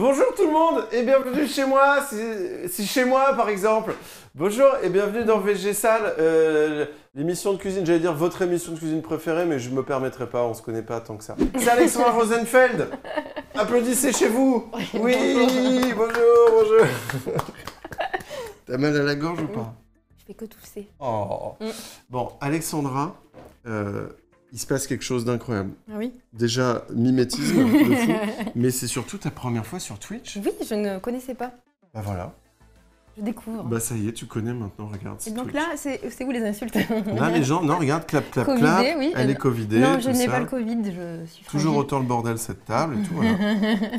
Bonjour tout le monde et bienvenue chez moi, c'est chez moi par exemple. Bonjour et bienvenue dans VG Salle, l'émission de cuisine, j'allais dire votre émission de cuisine préférée, mais je me permettrai pas, on se connaît pas tant que ça. C'est Alexandra Rosenfeld. Applaudissez chez vous. Oui, bonjour. T'as mal à la gorge ou pas? Je fais que tousser. Oh. Bon, Alexandra, il se passe quelque chose d'incroyable. Ah oui? Déjà, mimétisme de fou, mais c'est surtout ta première fois sur Twitch. Oui, je ne connaissais pas. Bah voilà. Je découvre. Bah ça y est, tu connais maintenant, regarde. Et donc Twitch. là, c'est où les insultes? Là, les gens, non, regarde, clap, clap, Covidé, clap. oui. Elle est covidée. Non, je tout n'ai ça. pas le Covid, je suis Toujours fragile. autant le bordel cette table et tout, voilà.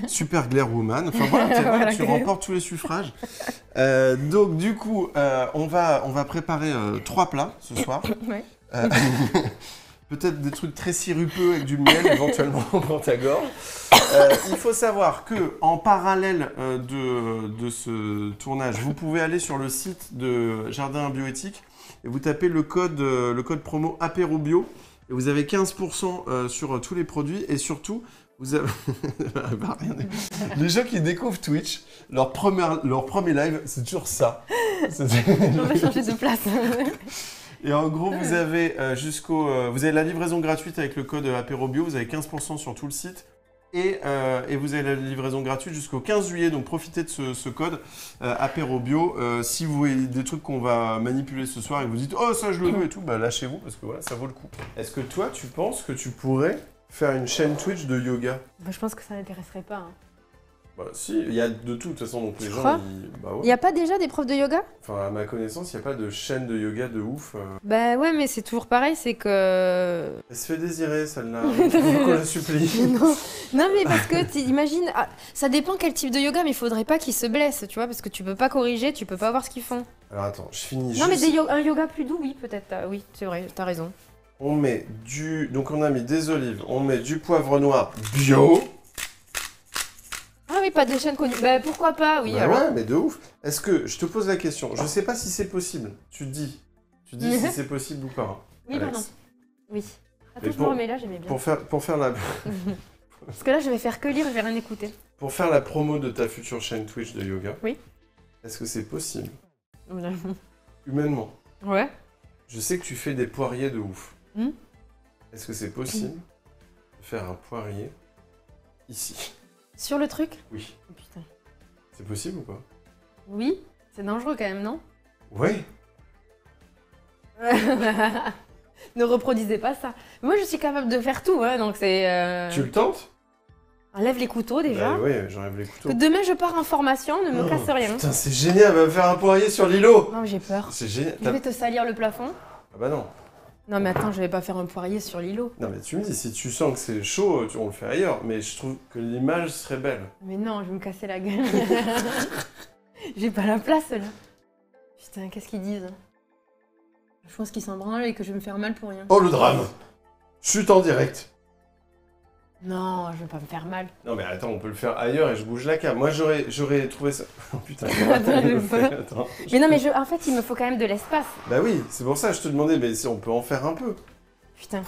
Super Glaire Woman. Enfin voilà, Voilà, tu Glaire. remportes tous les suffrages. Donc du coup, on va préparer 3 plats ce soir. Ouais. Peut-être des trucs très sirupeux avec du miel éventuellement dans ta gorge. Il faut savoir que en parallèle de ce tournage, vous pouvez aller sur le site de Jardin Bioéthique et vous tapez le code promo apérobio et vous avez 15% sur tous les produits et surtout vous avez les gens qui découvrent Twitch, leur premier live, c'est toujours ça. On va changer de place. Et en gros, vous avez vous avez la livraison gratuite avec le code apérobio, vous avez 15% sur tout le site. Et vous avez la livraison gratuite jusqu'au 15 juillet, donc profitez de ce code apérobio. Si vous voyez des trucs qu'on va manipuler ce soir et vous dites « Oh, ça je le veux » et tout, bah lâchez-vous parce que voilà, ça vaut le coup. Est-ce que toi, tu penses que tu pourrais faire une chaîne Twitch de yoga? Bah, je pense que ça n'intéresserait pas. Hein. Bah si, il y a de tout, de toute façon, donc les Tu gens, crois bah ouais. Il n'y a pas déjà des profs de yoga? Enfin, à ma connaissance, il n'y a pas de chaîne de yoga de ouf. Bah ouais, mais c'est toujours pareil, c'est que... Elle se fait désirer, celle-là. Faut qu'on la supplie. Non, mais parce que t'imagines, ça dépend quel type de yoga, mais il faudrait pas qu'ils se blessent, tu vois, parce que tu peux pas corriger, tu peux pas voir ce qu'ils font. Alors attends, je finis Non, mais juste. un yoga plus doux, oui, peut-être. Oui, c'est vrai, t'as raison. On met donc on a mis des olives, on met du poivre noir bio. Ah oui, pas des chaînes connues. Bah pourquoi pas, oui. Bah alors. ouais, mais de ouf. Est-ce que, je te pose la question, je sais pas si c'est possible. Tu dis si c'est possible ou pas. Oui, Alex. pardon. Oui. Attends, Mais je me remets là, j'aimais bien. Pour faire la Parce que là, je vais faire que lire, je vais rien écouter. pour faire la promo de ta future chaîne Twitch de yoga. Oui. Est-ce que c'est possible Ouais. humainement? Ouais. Je sais que tu fais des poiriers de ouf. Hmm. Est-ce que c'est possible de faire un poirier ici? Sur le truc? Oui. Oh, putain. C'est possible ou pas? Oui, c'est dangereux quand même, non? Ouais. Ne reproduisez pas ça. Moi, je suis capable de faire tout, hein, donc c'est... Tu le tentes? Enlève les couteaux déjà. Bah ouais, j'enlève les couteaux. Que demain, je pars en formation, ne me Oh, casse rien. Putain, c'est génial, elle va me faire un poirier sur l'îlot. Non, j'ai peur. C'est génial. Je vais te salir le plafond. Ah bah non. Non, mais attends, je vais pas faire un poirier sur l'îlot. Non mais tu me dis, si tu sens que c'est chaud, on le fait ailleurs. Mais je trouve que l'image serait belle. Mais non, je vais me casser la gueule. J'ai pas la place là. Putain, qu'est-ce qu'ils disent? Je pense qu'ils s'en branlent et que je vais me faire mal pour rien. Oh le drame. Chute en direct. Non, je vais pas me faire mal. Non mais attends, on peut le faire ailleurs et je bouge la cam. Moi j'aurais trouvé ça... Oh putain, Attends, il le je fait, peux. attends. Mais non, mais en fait, il me faut quand même de l'espace. Bah oui, c'est pour ça que je te demandais, mais si on peut en faire un peu. Putain.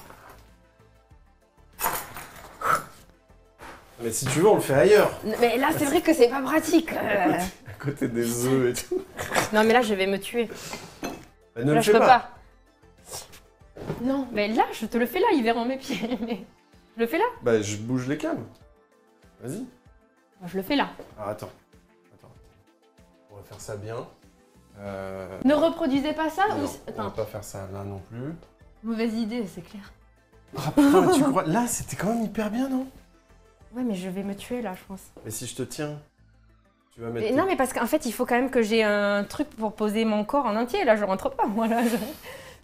Mais si tu veux, on le fait ailleurs. Mais là, c'est vrai que c'est pas pratique. À côté des œufs et tout. Non, mais là, je vais me tuer. Bah, ne Là, le je fais peux pas. pas. Non, mais là, je te le fais là, ils verront mes pieds. Mais... Je le fais là? Bah je bouge les cams. Vas-y. Je le fais là. Ah attends. On va faire ça bien. Ne reproduisez pas ça Non, ou... on va Attends, pas faire ça là non plus. mauvaise idée, c'est clair. Ah putain, tu crois... Là, c'était quand même hyper bien, non? Ouais, mais je vais me tuer là, je pense. Mais si je te tiens, tu vas mettre... Mais tes- non, mais parce qu'en fait, il faut quand même que j'ai un truc pour poser mon corps en entier. Là, je rentre pas, moi, là.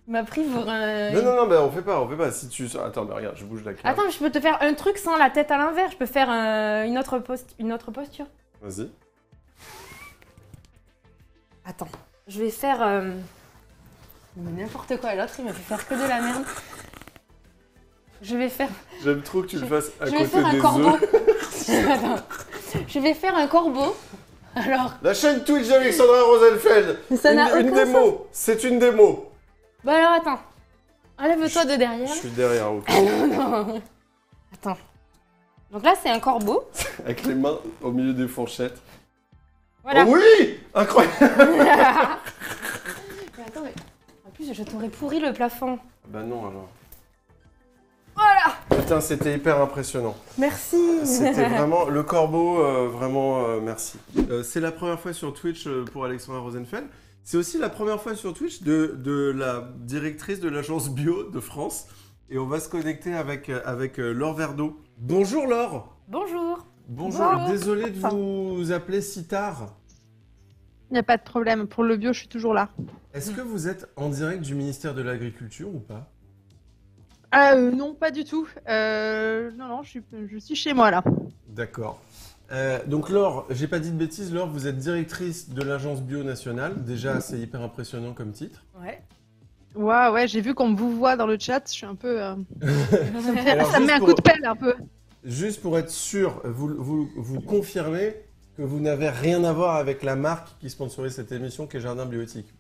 Il m'a pris pour un... Non, bah on fait pas. Si tu... Attends, bah regarde, je bouge la cam. Attends, je peux te faire un truc sans la tête à l'envers. Je peux faire une autre posture. Vas-y. Attends, je vais faire... Mais n'importe quoi, l'autre, il m'a fait faire que de la merde. Je vais faire... J'aime trop que tu le fasses à Je vais côté faire un des corbeau. œufs. Attends. Je vais faire un corbeau. Alors... La chaîne Twitch d'Alexandra Rosenfeld. Mais ça n'a Une aucun démo. C'est une démo. Bah alors, attends. Enlève-toi de derrière. Je suis derrière, ok. Ah non, non. Attends. Donc là, c'est un corbeau. Avec les mains au milieu des fourchettes. Voilà. Oh oui! Incroyable! Mais attends, mais... En plus, je t'aurais pourri le plafond. Bah non, alors. Voilà. Putain, c'était hyper impressionnant. Merci. C'était vraiment... Le corbeau, vraiment, merci. C'est la première fois sur Twitch pour Alexandra Rosenfeld. C'est aussi la première fois sur Twitch de la directrice de l'agence bio de France. Et on va se connecter avec Laure Verdeau. Bonjour Laure! Bonjour. Bonjour, désolé de vous appeler si tard. Il n'y a pas de problème. Pour le bio, je suis toujours là. Est-ce que vous êtes en direct du ministère de l'Agriculture ou pas? Non, pas du tout. Non, je suis chez moi là. D'accord. Donc Laure, j'ai pas dit de bêtises, Laure, vous êtes directrice de l'agence bio nationale. Déjà, c'est hyper impressionnant comme titre. Ouais. Ouais, j'ai vu qu'on vous voit dans le chat. Je suis un peu. Alors, ça me met un coup de pelle un peu. Juste pour être sûr, vous confirmez que vous n'avez rien à voir avec la marque qui sponsorise cette émission, qui est Jardin Bioéthique.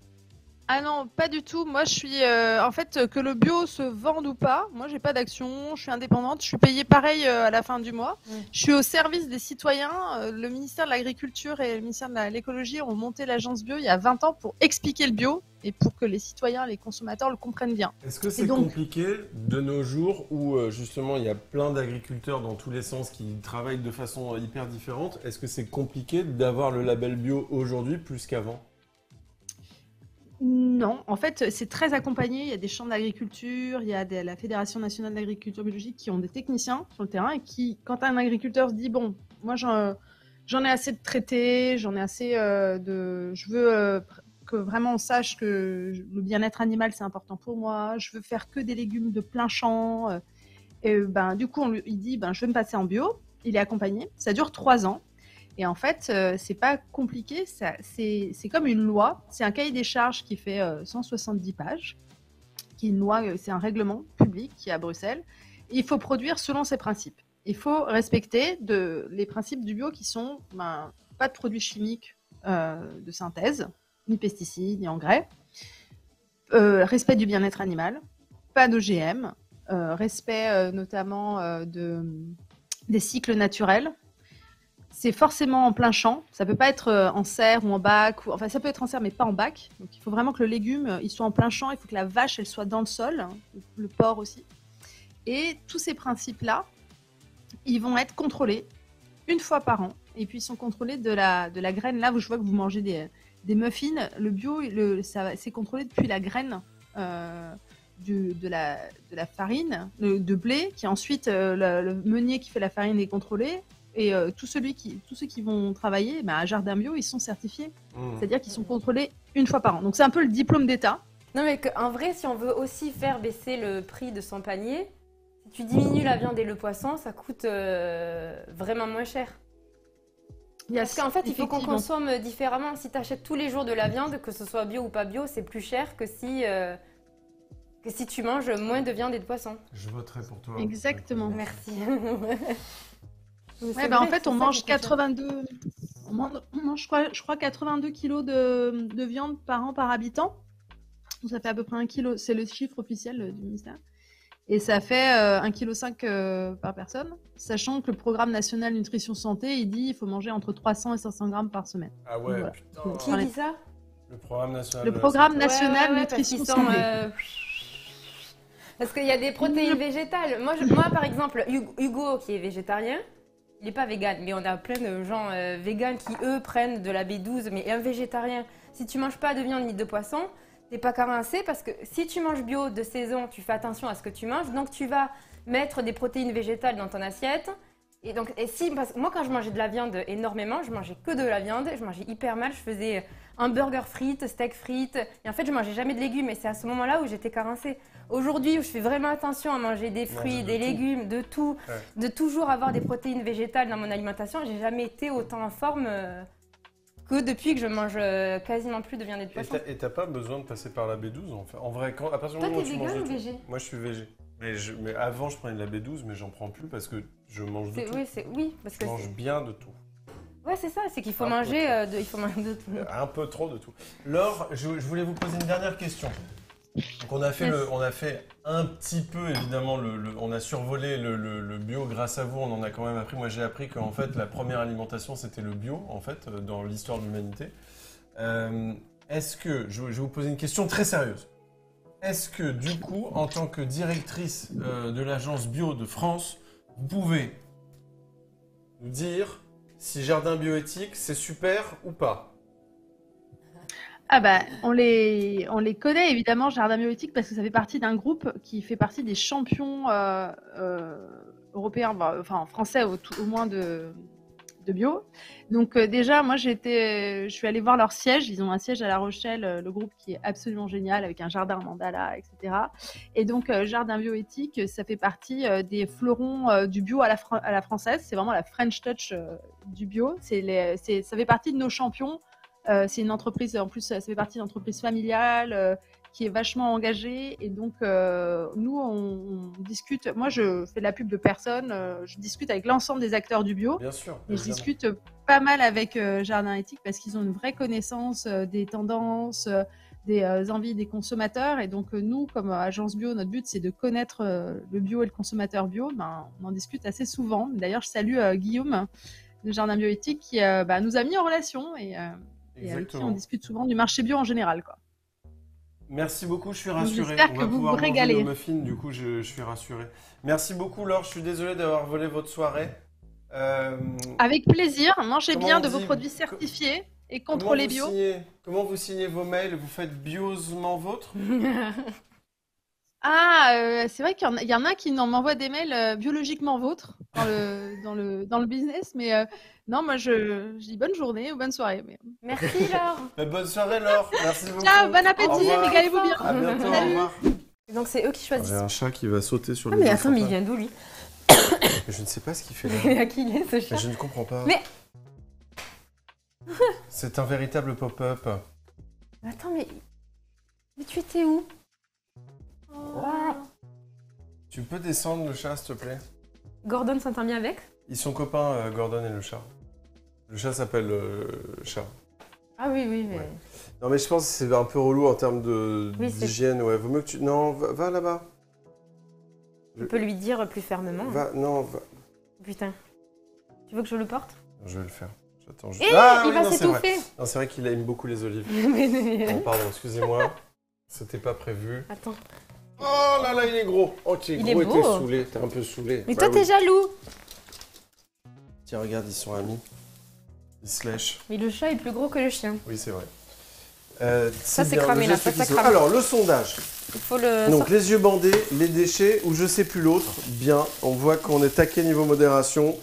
Ah non, pas du tout. Moi, je suis en fait que le bio se vende ou pas. Moi, j'ai pas d'action. Je suis indépendante. Je suis payée pareil à la fin du mois. Je suis au service des citoyens. Le ministère de l'Agriculture et le ministère de l'Écologie ont monté l'agence bio il y a 20 ans pour expliquer le bio et pour que les citoyens, les consommateurs le comprennent bien. Est-ce que c'est compliqué de nos jours où justement il y a plein d'agriculteurs dans tous les sens qui travaillent de façon hyper différente? Est-ce que c'est compliqué d'avoir le label bio aujourd'hui plus qu'avant? Non, en fait, c'est très accompagné. Il y a des chambres d'agriculture, il y a la Fédération nationale d'agriculture biologique qui ont des techniciens sur le terrain et qui, quand un agriculteur se dit bon, moi j'en ai assez de traiter, j'en ai assez je veux que vraiment on sache que le bien-être animal c'est important pour moi, je veux faire que des légumes de plein champ. Et du coup, il dit je vais me passer en bio. Il est accompagné. Ça dure 3 ans. Et en fait, c'est pas compliqué, c'est comme une loi, c'est un cahier des charges qui fait 170 pages, qui est une loi, c'est un règlement public qui est à Bruxelles. Et il faut produire selon ces principes. Il faut respecter les principes du bio qui sont pas de produits chimiques de synthèse, ni pesticides, ni engrais, respect du bien-être animal, pas d'OGM, respect notamment des cycles naturels. C'est forcément en plein champ, ça peut pas être en serre ou en bac, enfin ça peut être en serre mais pas en bac. Donc il faut vraiment que le légume il soit en plein champ, il faut que la vache elle soit dans le sol, le porc aussi. Et tous ces principes-là, ils vont être contrôlés une fois par an. Et puis ils sont contrôlés de la graine. Là où je vois que vous mangez des muffins, le bio, c'est contrôlé depuis la graine de la farine, de blé, qui ensuite le meunier qui fait la farine est contrôlé. Et tous ceux qui vont travailler à Jardin Bio, ils sont certifiés. C'est-à-dire qu'ils sont contrôlés une fois par an. Donc c'est un peu le diplôme d'État. Non mais en vrai, si on veut aussi faire baisser le prix de son panier, si tu diminues la viande et le poisson, ça coûte vraiment moins cher. Parce qu'en fait, il faut qu'on consomme différemment. Si tu achètes tous les jours de la viande, que ce soit bio ou pas bio, c'est plus cher que si tu manges moins de viande et de poisson. Je voterai pour toi. Exactement. Merci. Ouais, en fait, on mange 82. On mange, je crois 82 kilos de viande par an par habitant. Ça fait à peu près 1 kilo. C'est le chiffre officiel du ministère. Et ça fait 1,5 kg par personne. Sachant que le programme national nutrition santé, il dit qu'il faut manger entre 300 et 500 grammes par semaine. Ah ouais, voilà. putain. Qui dit ça? Le programme national. Le programme national nutrition santé. Parce qu'il y a des protéines végétales. Moi, par exemple, Hugo, qui est végétarien, il n'est pas vegan, mais on a plein de gens végans qui, eux, prennent de la B12. Mais un végétarien, si tu manges pas de viande ni de poisson, t'es pas carencé parce que si tu manges bio de saison, tu fais attention à ce que tu manges. Donc, tu vas mettre des protéines végétales dans ton assiette. Parce que moi, quand je mangeais de la viande énormément, je mangeais que de la viande. Je mangeais hyper mal. Je faisais hamburger frites, steak frites. Et en fait, je mangeais jamais de légumes. Et c'est à ce moment-là où j'étais carencée. Aujourd'hui, où je fais vraiment attention à manger des fruits, des légumes, de tout, de toujours avoir des protéines végétales dans mon alimentation, j'ai jamais été autant en forme que depuis que je mange quasiment plus de viande et de poisson. Et t'as pas besoin de passer par la B12 en fait. En vrai, à partir du moment moment où tu manges vegan de ou tout. végé? Moi, je suis végé. Mais avant, je prenais de la B12, mais j'en prends plus parce que je mange de tout. Oui, parce que je mange bien de tout. Ouais, c'est ça, c'est qu'il faut manger de tout. Un peu trop de tout. Laure, je voulais vous poser une dernière question. Donc on a fait, on a fait un petit peu, évidemment, on a survolé le bio grâce à vous, on en a quand même appris. Moi j'ai appris qu'en fait la première alimentation c'était le bio, en fait, dans l'histoire de l'humanité. Est-ce que, je vais vous poser une question très sérieuse. Est-ce que du coup, en tant que directrice de l'agence bio de France, vous pouvez nous dire si Jardin Bioéthique c'est super ou pas? Ah bah, on les connaît évidemment, Jardin Bioéthique, parce que ça fait partie d'un groupe qui fait partie des champions européens, enfin français au moins de bio. Donc déjà, moi je suis allée voir leur siège. Ils ont un siège à La Rochelle, le groupe qui est absolument génial, avec un jardin mandala, etc. Et donc Jardin Bioéthique, ça fait partie des fleurons du bio à la française. C'est vraiment la French touch du bio. Ça fait partie de nos champions. C'est une entreprise, en plus, ça fait partie d'une entreprise familiale qui est vachement engagée. Et donc, nous, on discute. Moi, je fais de la pub de personne. Je discute avec l'ensemble des acteurs du bio. Bien sûr. Et je discute pas mal avec Jardin Éthique parce qu'ils ont une vraie connaissance des tendances, des envies des consommateurs. Et donc, nous, comme agence bio, notre but, c'est de connaître le bio et le consommateur bio. Ben, on en discute assez souvent. D'ailleurs, je salue Guillaume de Jardin Bioéthique qui nous a mis en relation et avec qui on discute souvent du marché bio en général, quoi. Merci beaucoup, je suis rassuré. J'espère que vous vous régalez. Manger nos muffins, du coup, je suis rassuré. Merci beaucoup, Laure. Je suis désolé d'avoir volé votre soirée. Avec plaisir. Mangez bien de vos produits certifiés et contrôlés bio. Comment vous signez vos mails? Vous faites biosement vôtre? C'est vrai qu'il y en a qui m'envoient des mails biologiquement vôtres dans le business, mais non, moi je dis bonne journée ou bonne soirée. Mais... Merci Laure. Bonne soirée Laure, merci beaucoup. Ciao, bon appétit, régalez-vous bien. À bientôt, au Salut. revoir. Donc c'est eux qui choisissent. J'ai un chat qui va sauter sur Ah les mais deux attends, mais il frontales. vient d'où lui? Je ne sais pas ce qu'il fait Mais là. à qui il est ce chat? Mais je ne comprends pas. Mais- C'est un véritable pop-up. Attends, mais tu étais où? Tu peux descendre le chat, s'il te plaît? Gordon s'entend bien avec? Ils sont copains, Gordon et le chat. Le chat s'appelle chat. Ah oui, oui, mais... Ouais. Non mais je pense que c'est un peu relou en termes d'hygiène. Ouais, vaut mieux que tu... Non, va là-bas. On peut lui dire plus fermement. Hein. Va. Putain. Tu veux que je le porte? Je vais le faire. J'attends juste. Eh, Ah, il oui, va non, c'est vrai. s'étouffer. Non, c'est vrai qu'il aime beaucoup les olives. Mais- Bon, pardon, excusez-moi. C'était pas prévu. Attends. Oh là là, il est gros. Oh, tu es Il gros est et t'es beau. saoulé. T'es un peu saoulé. Mais Bah toi, t'es oui. jaloux. Tiens, regarde, ils sont amis. Ils se lèchent. Mais le chat est plus gros que le chien. Oui, c'est vrai. Ça, c'est bien, cramé, le là, geste ça, qui ça se- crame. Alors, le sondage. Il faut le... Donc, les yeux bandés, les déchets ou je sais plus l'autre. Bien, on voit qu'on est taqué niveau modération.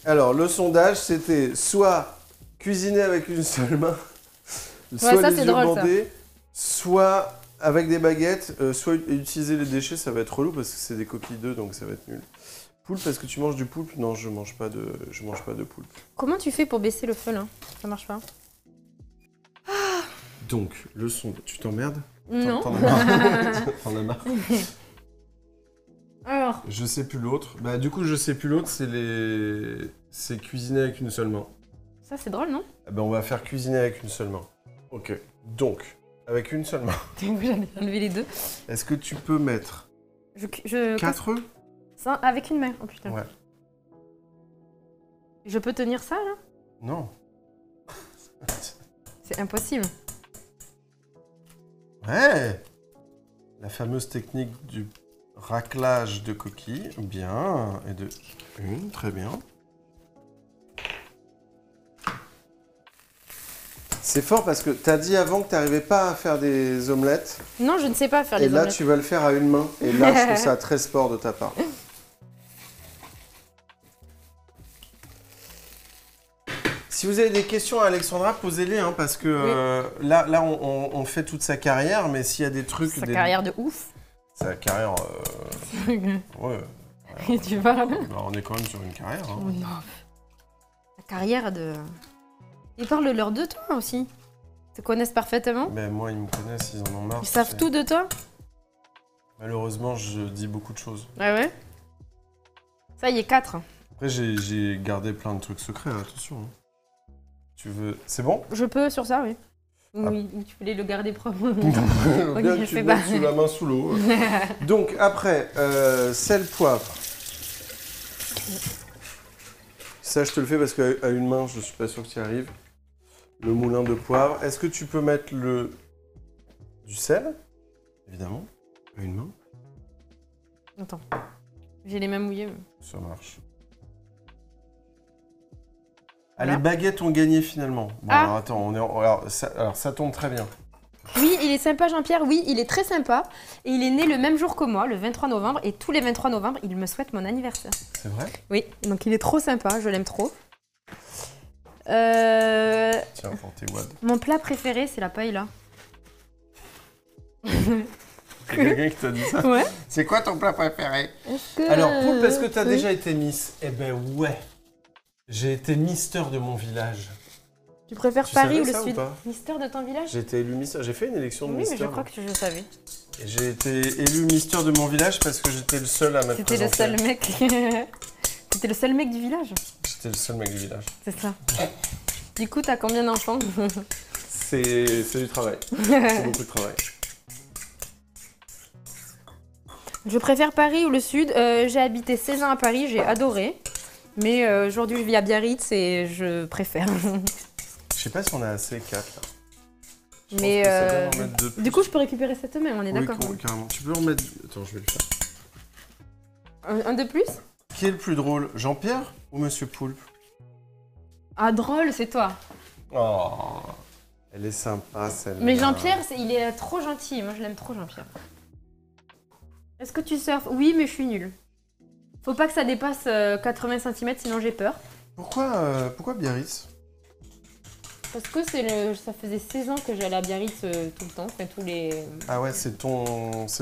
Alors, le sondage, c'était soit cuisiner avec une seule main, soit ça, les c'est yeux drôle, ça. bandés, soit avec des baguettes, soit utiliser les déchets, ça va être relou parce que c'est des coquilles d'œufs, donc ça va être nul. Poulpe, est-ce que tu manges du poulpe? Non, je mange pas de poulpe. Comment tu fais pour baisser le feu, là? Ça marche pas. Donc, le son, tu t'emmerdes? Non. T'en as marre? T'en as marre? Alors, Je sais plus l'autre. Bah, du coup, je sais plus l'autre, c'est cuisiner avec une seule main. ça, c'est drôle, non? Eh ben, on va faire cuisiner avec une seule main. Ok. Donc, avec une seule main, J'allais enlever les deux. est-ce que tu peux mettre Je 4 œufs? Ça, avec une main. Oh putain. Ouais. Je peux tenir ça, là? Non. C'est impossible. Ouais. La fameuse technique du raclage de coquilles. Bien. Et de une, très bien. C'est fort parce que t'as dit avant que t'arrivais pas à faire des omelettes. Non, je ne sais pas faire Et les là, omelettes. tu vas le faire à une main. Et là, je trouve ça très sport de ta part. Si vous avez des questions à Alexandra, posez-les, hein, parce que là on fait toute sa carrière, mais s'il y a des trucs... Sa carrière de ouf. Sa carrière... ouais, Et tu parles? bah, on est quand même sur une carrière. Hein. Oh non. La carrière de... Ils parlent-leur de toi aussi. Ils te connaissent parfaitement. Ben, moi, ils me connaissent, ils en ont marre. Ils savent tout de toi. Malheureusement, je dis beaucoup de choses. Ouais, ouais. Ça y est, 4. Après, j'ai gardé plein de trucs secrets, attention. Hein. Tu veux... C'est bon? Je peux sur ça, oui. Oui, tu voulais le garder propre. Bien que je tu fais le pas. mettes sous la main, sous l'eau. Donc après, sel, poivre. Ça, je te le fais parce qu'à une main, je suis pas sûr que tu y arrives. Le moulin de poivre. Est-ce que tu peux mettre du sel? Évidemment. À une main. Attends. J'ai les mains mouillées. Ça marche. Voilà. Allez, baguettes ont gagné finalement. Bon, Ah. alors attends, alors ça tombe très bien. Oui, il est sympa, Jean-Pierre. Oui, il est très sympa. Et il est né le même jour que moi, le 23 novembre. Et tous les 23 novembre, il me souhaite mon anniversaire. C'est vrai? Oui, donc il est trop sympa. Je l'aime trop. Tiens, pour tes wads. Mon plat préféré, c'est la paella. C'est quelqu'un qui t'a dit ça? Ouais. C'est quoi ton plat préféré? Est-ce que... Alors, Poulpe, est-ce que tu as oui. déjà été Miss? Eh ben ouais. J'ai été Mister de mon village. Tu préfères Tu Paris savais ou le ça ou Sud? pas? Mister de ton village? J'ai été élu Mister. J'ai fait une élection de Oui, Mister. mais je crois que je le savais. Et j'ai été élu Mister de mon village parce que j'étais le seul à m'être C'était le présenté. seul mec. C'était le seul mec du village. J'étais le seul mec du village. C'est ça. Du coup, t'as combien d'enfants? C'est du travail. C'est beaucoup de travail. Je préfère Paris ou le Sud. J'ai habité 16 ans à Paris, j'ai adoré. Mais aujourd'hui, je vis à Biarritz et je préfère. Je sais pas si on a assez 4 là. Je pense Mais que ça doit en mettre deux plus. du coup, je peux récupérer cette main, on est Oui, d'accord. carrément. Tu peux en mettre. Attends, je vais le faire. Un de plus? Qui est le plus drôle, Jean-Pierre ou Monsieur Poulpe? Ah, drôle, c'est toi. Oh, elle est sympa celle-là. Mais Jean-Pierre, il est trop gentil. Moi, je l'aime trop, Jean-Pierre. Est-ce que tu surfes? Oui, mais je suis nulle. Faut pas que ça dépasse 80 cm, sinon j'ai peur. Pourquoi Biarritz? Parce que ça faisait 16 ans que j'allais à Biarritz tout le temps, enfin tous les... Ah ouais, c'est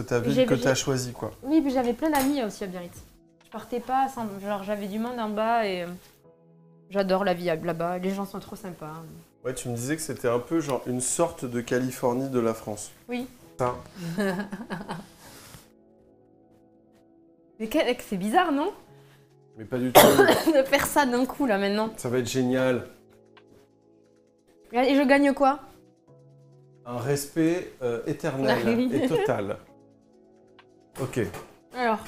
ta ville que t'as choisi quoi. Oui, puis j'avais plein d'amis aussi à Biarritz. Je partais pas sans... Genre, j'avais du monde en bas et j'adore la vie là-bas. Les gens sont trop sympas. Ouais, tu me disais que c'était un peu genre une sorte de Californie de la France. Oui. Ça. Mais c'est bizarre, non? Mais pas du tout. De faire ça d'un coup, là, maintenant. Ça va être génial. Et je gagne quoi? Un respect éternel Ah oui. et total. Ok. Alors,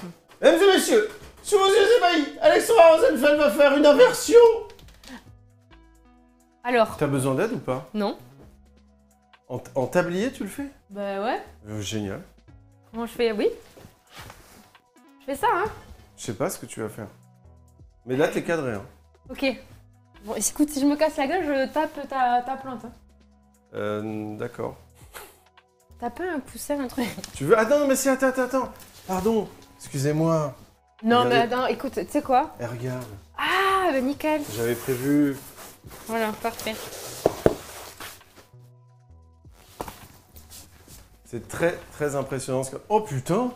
Mesdames et messieurs, sous vos yeux ébahis, Alexandra Rosenfeld va faire une inversion. alors, T'as besoin d'aide ou pas? non. En tablier, tu le fais? Bah ouais. Génial. Comment je fais? Oui. Je fais ça, hein? Je sais pas ce que tu vas faire. Mais là, t'es cadré. Hein. Ok. Bon, écoute, si je me casse la gueule, je tape ta plante. Hein. D'accord. T'as pas un coussin, un truc? Tu veux... Attends, mais si, attends. Pardon, excusez-moi. Non, Regardez. mais attends, écoute, tu sais quoi? Eh, regarde, Ah, bah nickel. j'avais prévu... Voilà, parfait. C'est très, très impressionnant. Oh, putain.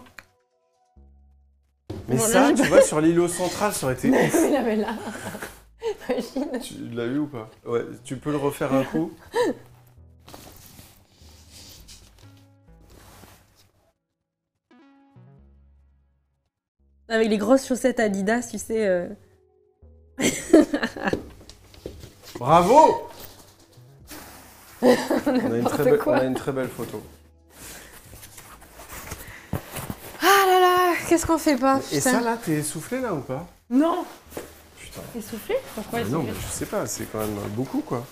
Mais Bon, ça, là, tu vois, sur l'îlot central, ça aurait été ouf. là, mais là. Imagine. Tu l'as eu ou pas? Ouais, tu peux le refaire un coup? Avec les grosses chaussettes Adidas, tu sais. Bravo! On a N'importe quoi. une très belle photo. Ah là là, qu'est-ce qu'on fait pas? Et putain. ça, là, t'es essoufflé, là, ou pas? Non. Putain. Essoufflé? Pourquoi Mais non, essoufflé? mais je sais pas, c'est quand même beaucoup, quoi.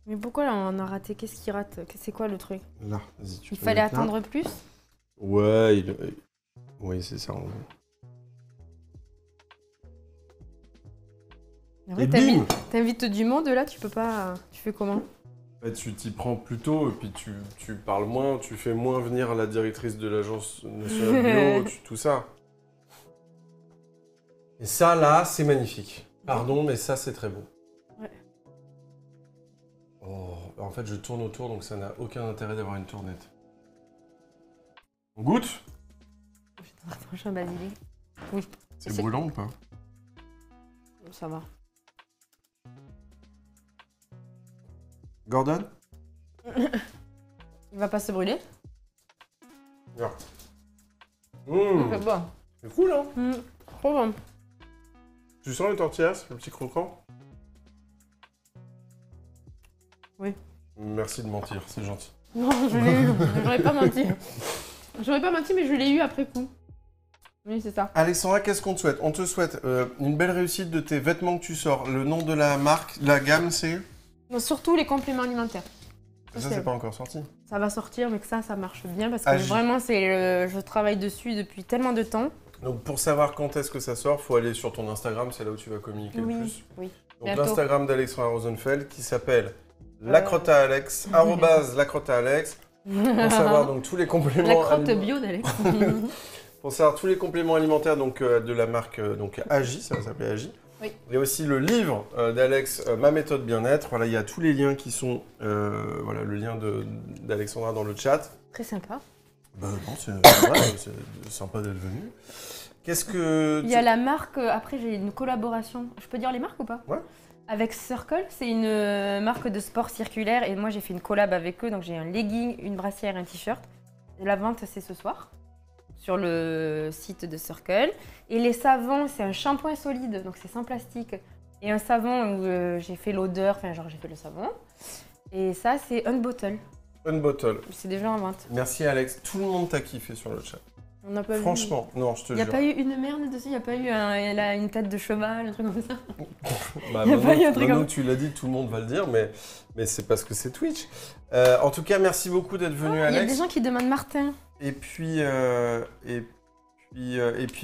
Mais pourquoi là on a raté? Qu'est-ce qui rate? C'est quoi le truc? Là, vas-y, tu Il peux fallait mettre là. attendre plus? Ouais, oui, c'est ça, en gros. En vrai, Et bim! t'invites du monde là, tu peux pas. Tu fais comment? Bah, tu t'y prends plus tôt, et puis tu parles moins, tu fais moins venir la directrice de l'Agence nationale bio, tout ça. Et ça, là, c'est magnifique. Pardon, mais ça, c'est très beau. Ouais. Oh, en fait, je tourne autour, donc ça n'a aucun intérêt d'avoir une tournette. On goûte? Prochain basilic. Oui. C'est brûlant ou pas? Ça va. Gordon? Il va pas se brûler? Non. C'est bon. C'est cool, hein? Trop bon. Tu sens les tortillas, le petit croquant? Oui. Merci de mentir, c'est gentil. Non, je l'ai eu. J'aurais pas menti. J'aurais pas menti, mais je l'ai eu après coup. Oui, c'est ça. Alexandra, qu'est-ce qu'on te souhaite? On te souhaite une belle réussite de tes vêtements que tu sors. Le nom de la marque, la gamme, c'est? Non, surtout les compléments alimentaires. Ça, c'est pas encore sorti. Ça va sortir, mais que ça marche bien parce que Agis. vraiment, je travaille dessus depuis tellement de temps. Donc pour savoir quand est-ce que ça sort, faut aller sur ton Instagram, c'est là où tu vas communiquer le plus. Oui. Donc Bientôt. l'Instagram d'Alexandra Rosenfeld qui s'appelle lacrottaalex, @lacrottaalex, pour savoir donc tous les La compléments crotte bio d'Alex. pour savoir tous les compléments alimentaires donc de la marque donc Agi, ça va s'appeler Agi. Oui. Il y a aussi le livre d'Alex, Ma méthode bien-être. Voilà, il y a tous les liens qui sont voilà le lien d'Alexandra dans le chat. Très sympa. Bah non, c'est sympa d'être venu. Qu'est-ce que Il y a la marque, après j'ai une collaboration. Je peux dire les marques ou pas? Ouais. Avec Circle, c'est une marque de sport circulaire et moi j'ai fait une collab avec eux, donc j'ai un legging, une brassière, un t-shirt. La vente c'est ce soir sur le site de Circle. Et les savons, c'est un shampoing solide, donc c'est sans plastique. Et un savon où j'ai fait l'odeur, enfin genre j'ai fait le savon. Et ça c'est Unbottle, Une bottle. c'est déjà en vente. Merci Alex, tout le monde t'a kiffé sur le chat. On n'a pas vu. Franchement, non, je te Il n'y a jure. pas eu une merde dessus, il n'y a pas eu elle a une tête de cheval, un truc comme ça. Bah, y a pas eu un truc maintenant comme- que tu l'as dit, tout le monde va le dire, mais c'est parce que c'est Twitch. En tout cas, merci beaucoup d'être venu, Il y a Alex. des gens qui demandent Martin. Et puis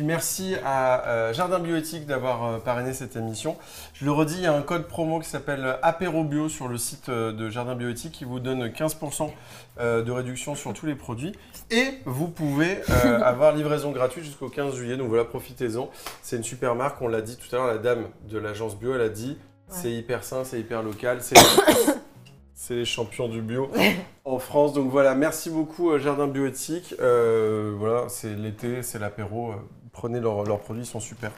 merci à Jardin Bioéthique d'avoir parrainé cette émission. Je le redis, il y a un code promo qui s'appelle ApéroBio sur le site de Jardin Bioéthique qui vous donne 15% de réduction sur tous les produits. Et vous pouvez avoir livraison gratuite jusqu'au 15 juillet. Donc voilà, profitez-en. C'est une super marque. On l'a dit tout à l'heure, la dame de l'agence bio, elle a dit c'est hyper sain, c'est hyper local. C'est les champions du bio en France. Donc voilà, merci beaucoup Jardin Bioéthique. Voilà, c'est l'été, c'est l'apéro. Prenez leurs produits, ils sont super.